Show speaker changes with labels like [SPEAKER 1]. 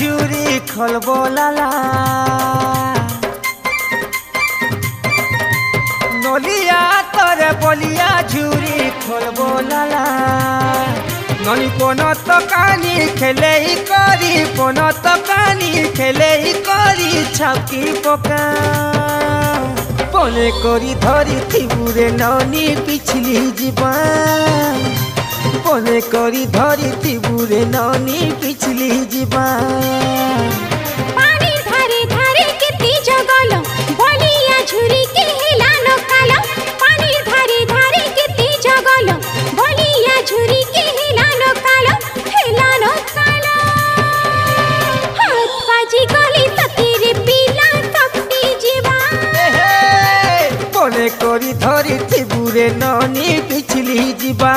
[SPEAKER 1] झुरी खलबलाला नलिया तोरे बलिया झुरी खलबलाला ननी पन तकानी खेले करी पन तकानी खेले करी छापी पका पने करी धरी थिबुरे ननी पिछली जीवा पने करी धरी थिबुरे ननी पिछली जीवा
[SPEAKER 2] पानी धारे धारे किती जगल बलिया झुरी के हेला नकाल पानी धारे धारे किती जगल बलिया झुरी के हेला नकाल हाथ बाजी गली तकेरे पीला तपती जीवा
[SPEAKER 1] पने करी धरी थिबुरे ननी पिछली जीवा।